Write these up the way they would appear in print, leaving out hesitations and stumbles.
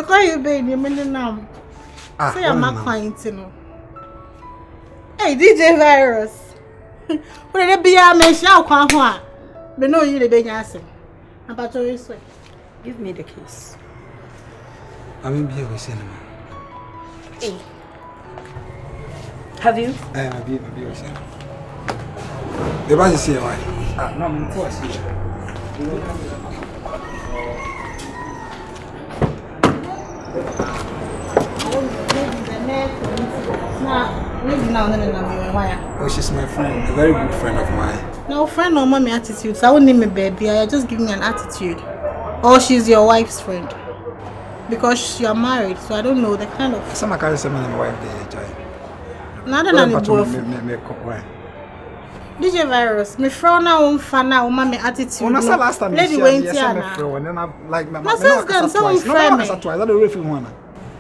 call you baby, now. Say I'm not acquainted. Hey, DJ Virus. What did it be? I mentioned how but no, you the baby answer. About your way. Give me the case. I'm here with cinema. Hey. Have you? I'll be with cinema. The bus is here, why? No, I'm in force here. Oh, she's my friend, a very good friend of mine. No, friend or mommy attitude. So I won't name me baby. I just give me an attitude. Or she's your wife's friend. Because you are married, so I don't know the kind of. Some carry someone and wife there, child. Nada na ni both. DJ Virus, me friend now on fan now, mommy attitude. When I saw last time, lady went here now. And then I like my friend.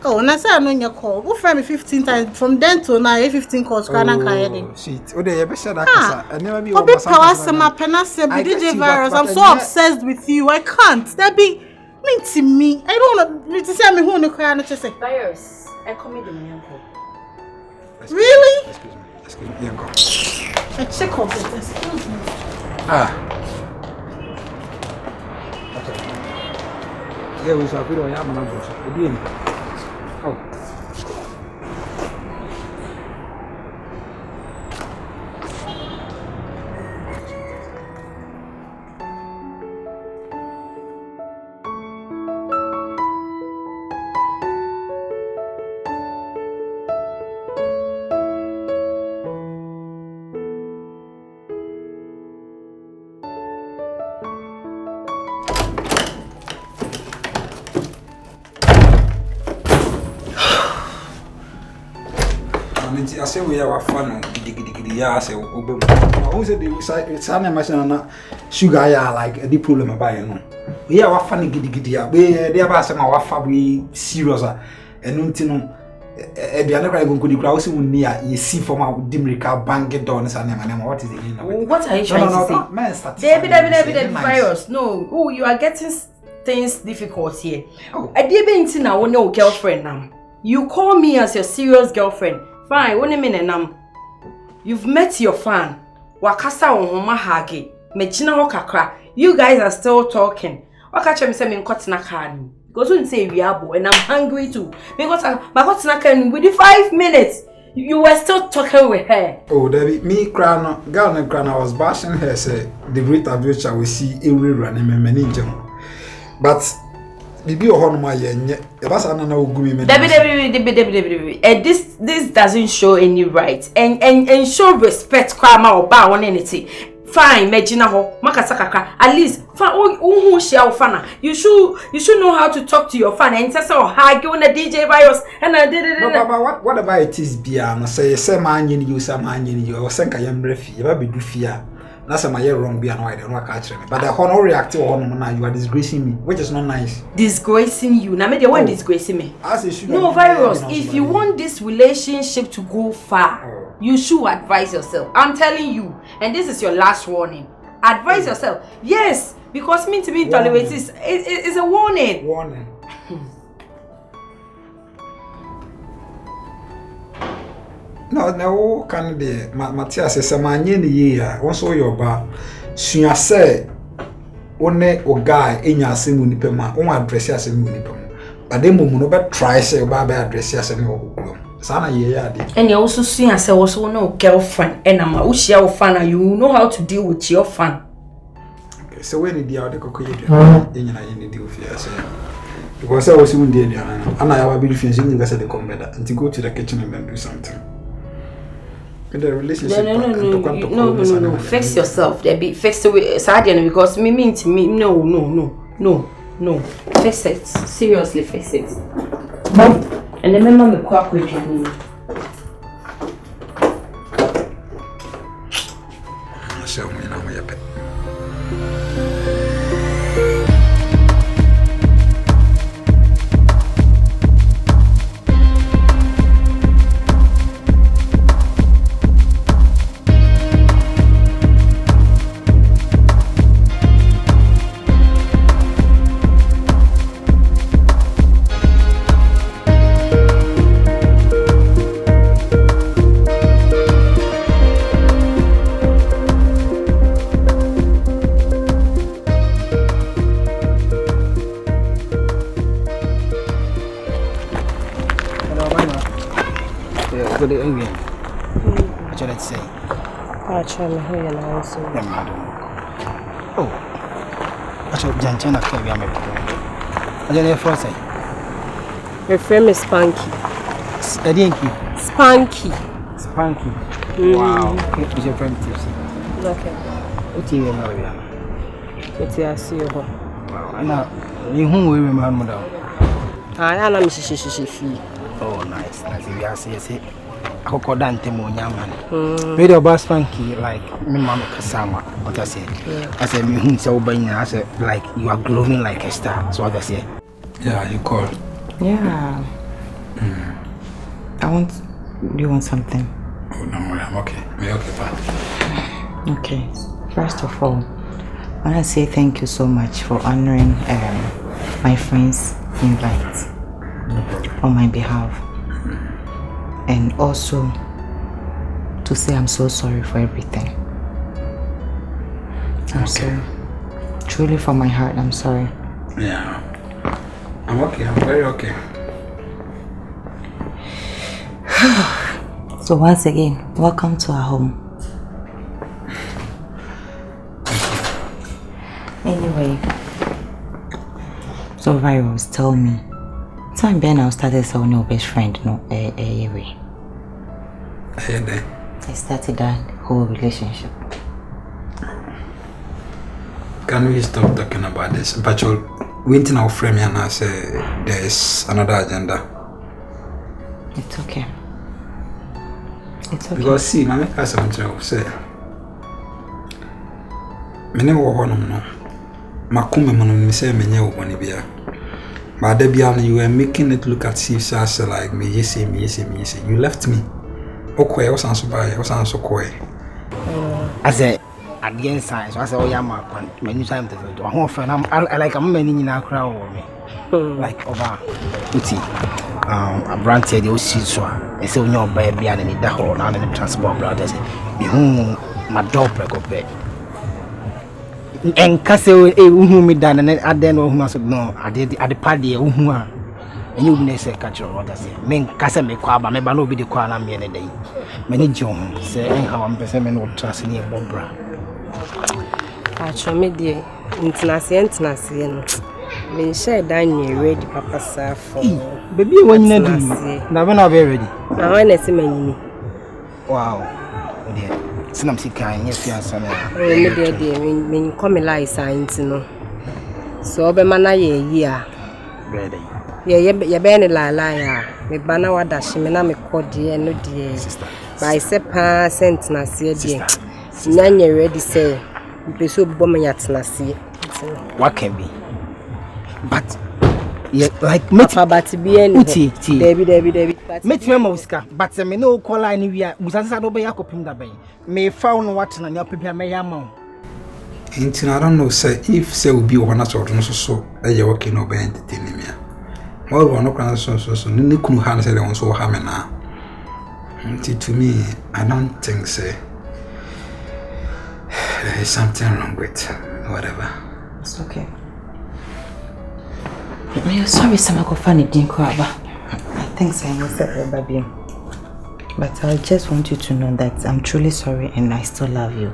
Oh, and I said I know your call. Who friend me 15 times from then to now? 15 calls. Oh, shit. Oh, they ever said that? I never be. Power some DJ Virus. I'm so obsessed with you. I can't. That be mean to me. I don't want to say me who no cry. Not just say Virus. I come in the uncle. Really? Excuse me, uncle. I check up it. Excuse me. Okay. Yeah, we shall put on your man. Oh. I say we are fun gidi ya say obem. Who said the sana machine na sugar ya like a deep problem about no. We are fun gidi ya. We dey aba say ma wa fa we serious enu nti no e bia na kra go nkodi kra wo se wonni a ye see for ma dimrika bang door na sana ma what is it again? What are you trying to say? Man start. David Virus. No, oh you are getting things difficult here. I dey be nti na wo ne your girlfriend now. You call me as your serious girlfriend. Fine, one minute nam. You've met your fan. Wakasa onhoma hage. Mechina ho kakra. You guys are still talking. Wakacha me say me nkotina car ni. Because when say we are and I'm hungry too. Because I got snack within 5 minutes. You were still talking with her. Oh, Debbie, me girl I was bashing her say the rate at which I will see every running many. But Bibi or Honma yen, this doesn't show any right and show respect crama or bow on anything. Fine, Megina ho, Makasaka, at least who shall fana. You should know how to talk to your fan and say so high on a DJ Virus and I did it. What about it is Biana say man you some man you or send I am refi, you be do fear. That's my wrong be annoyed and catch me. But the honor react to now you are disgracing me, which is not nice. Disgracing you. Now maybe they want disgracing me. No, Virus, if you want this relationship to go far, you should advise yourself. I'm telling you, and this is your last warning. Advise yourself. Yes, because me to be tolerated is a warning. Warning. No, can be Matthias says, a man in the year, once all your bar. Soon I say, one or guy in your same munipema, on address as a munipem. But then, Munoba try say, Baba address as a no. Sana ye. And you also see as I also no girlfriend, and I'm a fan, you know how to deal with your fan. Okay, so when the other cocoa in the deal with you, because I was in the and I have a beautiful thing you said the commander and to go to the kitchen and do something. The relationship no. Fix yourself. There be fix the way Sadian because me mean to me no. Fix it. Seriously fix it. And remember me quack with you. Show me now my pet. Good evening. What should I say? I'm trying to hear you now. Oh, I should Janchana carry me. I don't know if I say. Your friend is Spanky. Spanky. Wow. Who's your friend? Okay. What do you know? What I see you. Wow. I know. You who will remember? I am Shishi. Oh, nice. We are saying, I could Dante Monyaman. Made a bus funky like me, Mamma Kasama. What I say? I said, me, so by I said, like you are glowing like a star. So what I say? Yeah, you called. Yeah. Do you want something? Oh, no, I'm okay. Me okay, fine. Okay. First of all, I want to say thank you so much for honoring my friend's invite on my behalf. And also to say I'm so sorry for everything. I'm sorry. Truly from my heart, I'm sorry. Yeah. I'm okay. I'm very okay. So once again, welcome to our home. Anyway, so Virus, tell me. Time Ben I started saying your best friend, no, way. I started that whole relationship. Can we stop talking about this? But you're waiting our frame and I say there's another agenda. It's okay. It's okay. Because see, my make us something say. Me ne wo hono no. Makume mono me say me nye wo boni bia. But Debian, you were making it look at you as like me, you see. You left me. Okay, I was answered by, I was answered. I said, at the end, science, I said, oh, yeah, many times I like a many in our crowd over me. Like over Uti. A branch here, the old so I said, no, baby, and in the hall, and the transport brothers. My dog break up bed. And Castle, who me done, and I then know who must know. I did at the party, who are. And you may say, catch your orders. Men Casa me quaba, me bano be the quana me any day. Many John say, how I'm person of trust in your Bobra. I show me the international. Me share Daniel ready, Papa Sir for baby when you do. Now when I'll be ready. Now when I see me. Wow, dear. I'm sick, and yes, yes, me come like science, no. So, be mana ye, ready. Yeah, be la, me bana wa dash me na me kodi no die. By sepa sent na see die. Nyanya ready say, be so bomb yat na see. What can be? But yeah, like me but be any Debbie. Met me Mosca, but me no call any we are Musansa do be yakopim da bay. Me found what na your people may amount. Intin I don't know, say if say will be one or so a year working over entertaining me. More one no so Nikun Han said on so hamena. To me, I don't think say there is something wrong with whatever. It's okay. I'm sorry, Samako Fanny didn't cry. I think so, I must have baby. But I just want you to know that I'm truly sorry and I still love you.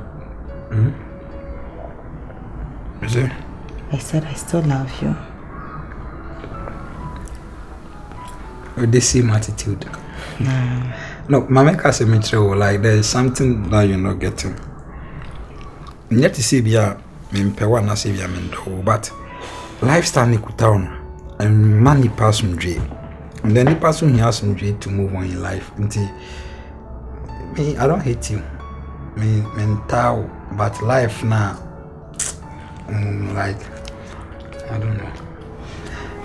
Is it? I said I still love you. With the same attitude. No, Mama can say me true, like there is something that you're not getting. Yet to see via me pewa na see via me do, but lifestyle ni kutaona and money pass from J. And then the person he has some to move on in life. Until me, I don't hate you. Me mental, but life now, like I don't know.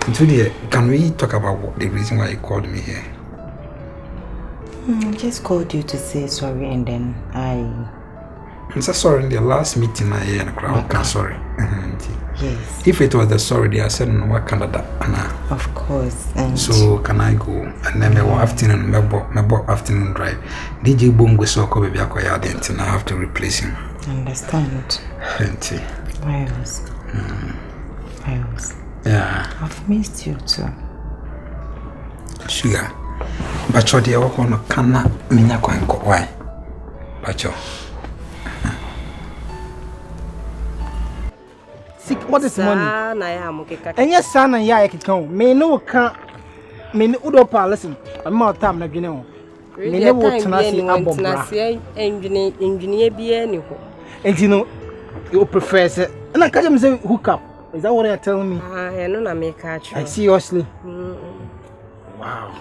Until the, can we talk about the reason why you called me here? I just called you to say sorry, and then I'm so sorry in the last meeting I hear in the crowd. Okay. Sorry. Yes. If it was the sorry, they are saying no, what Canada, of course. And so can I go? And then my afternoon, my afternoon drive. DJ Bongo so come baby akoya dent, and I have to replace him. Understand? Auntie. Miles. Yeah. I've missed you too. Sugar. Bacho de no kana minya kwanko why? Bacho. What is money? And yes, son, and ya can. Me no can. Me no udo pa listen. I'm more time na gino. Me no what na see abom na see engineer be any. And you know, you prefer say. And I catch him say hook up. Is that what you're telling me? I know na me catch. I seriously. Wow.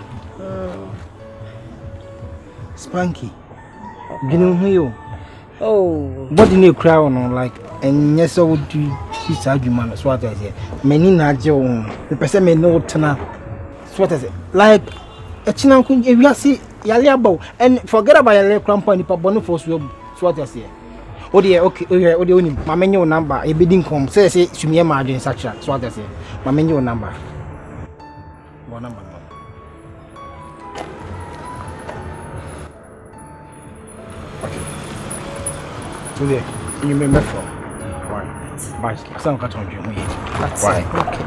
Spanky. Gino who? Oh. What do you cry on like? And yes, I would do his argument. That's what I say. Many not your own. The person may know tonight. That's what I say. Like a chinam kun if you see Yaliabo and forget about your little company, but Boniface will. That's what I say. Oh dear, okay, oh dear, my menu number, a bidding come. Say, to me, margin such as what I say. My menu number. One number. So there, you remember from. But some cut on you. That's why. Okay.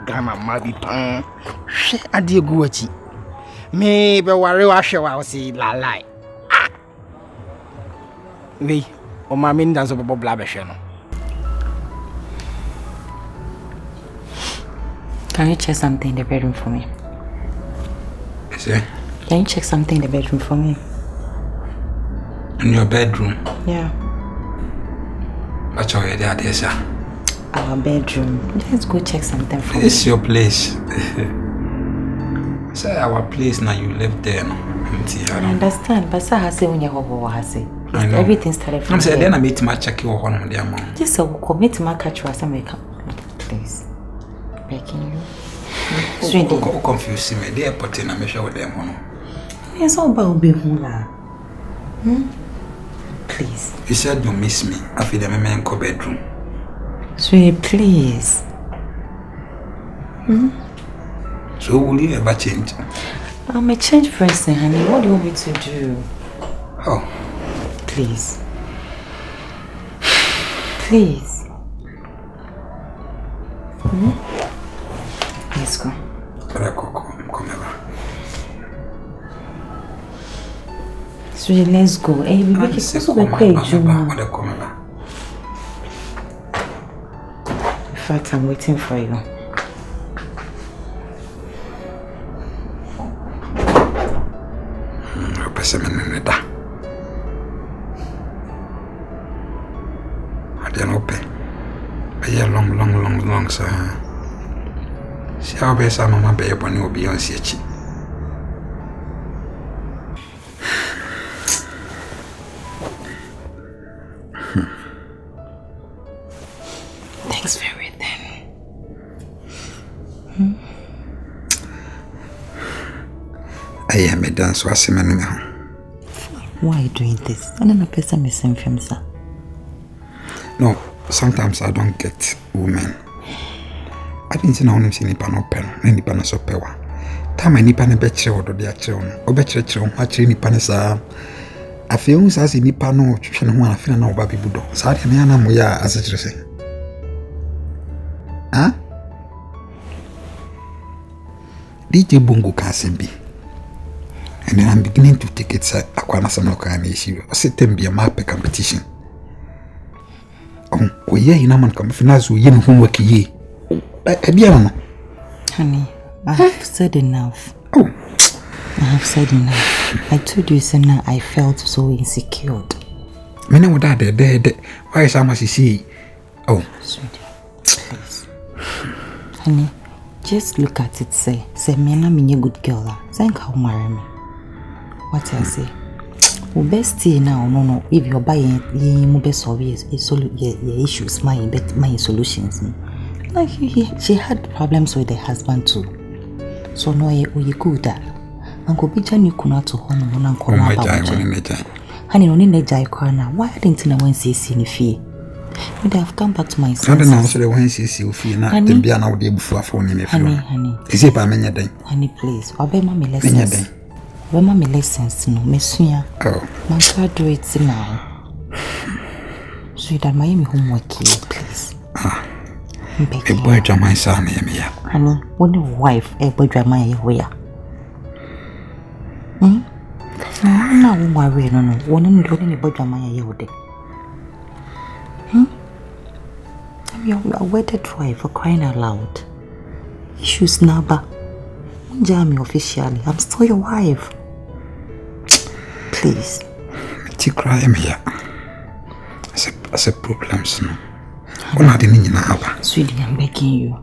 Gamma, maybe pan. I dear Gucci. Maybe worry, I shall say la lie. We, or my main dance of a blabber channel. Can you check something in the bedroom for me? Is it? Can you check something in the bedroom for me? In your bedroom? Yeah. What's your idea, sir? Our bedroom. Let's go check something for me. This is your place. Say our place now, you live there. No? I understand, but sir has when you have everything started from I'm saying then I made my check your one on the amount. Just so commit my catch was America. Please. Begging you. Who confuse me? They are putting a measure with them. It's all about being hula. Please. You said you miss me. I feel the man in bedroom. Sweet, please. So will you ever change? I'm a change person, honey. What do you want me to do? Oh. Please. Please. Let's go. Come over. Sweet, let's go. Hey, we make it so quick, Juma. In fact, I'm waiting for you. I don't know. A long, sir. See how best I'm my baby when you'll be on CH. Thanks for everything. I am a dance was a man. Why are you doing this? I don't know, person missing from sir. No, sometimes I don't get women. I didn't know him see nipa no pen, nipa no so pewa. Time nipa ne betre odo de akere no. Obekyerechire ho akere nipa ne saa. Afi hu saa si nipa no twetwe ne ho afi na oba bibudo. Saa de ne na mo ya asechire se. Huh? DJ Bongo Kasimbi. And then I'm beginning to take it akwana some local issue. I said them be a map competition. Oh, yeah, you know man come finance we yin homework ye. Honey, I have said enough. Oh. I have said enough. I told you so now I felt so insecure. Me know that there. Why is I must see? Oh. Sweetie, please. Honey, just look at it, say me na me good girl. Say how marry me. What I say? Well, best thing now, no. If you're buying, you best solve your issues, my solutions. Like she had problems with her husband too. So no, you good. Uncle Bijan, you could not to honor one uncle. Honey, no need to corner. Why didn't I want to see any fee? But I've come back to my senses. I don't know so the when she see fee now. Then be an day before phone me. Honey. Is it by many day? Honey, please. Obey mommy lessons. Obey mommy lessons. No, Monsieur. Oh. Man, try do it now. So that my homework here, please. A boy to my son, Emia. Honey, when your wife, a boy, my way. No, my way, no, one and doing a boy, my yode. You are wedded wife for crying out loud. Issues number. Jamie officially, I'm still your wife. Please. You cry, Emia. I said problems, no. What are the Sweetie, I'm begging you.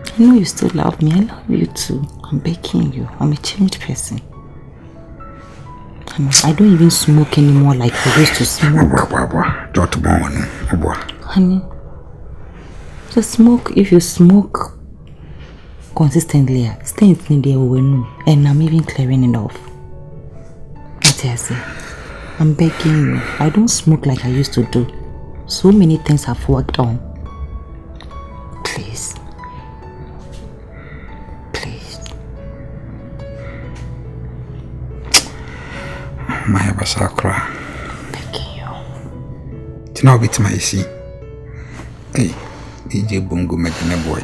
I know you still love me. I love you too. I'm begging you. I'm a changed person. I don't even smoke anymore like I used to smoke. Honey, just smoke. If you smoke consistently, stay in there and I'm even clearing it off. I'm begging you. I don't smoke like I used to do. So many things have worked on. Please. Please. My Basakra. Begging you. To now bit my see. Hey, DJ Bongo Medina boy.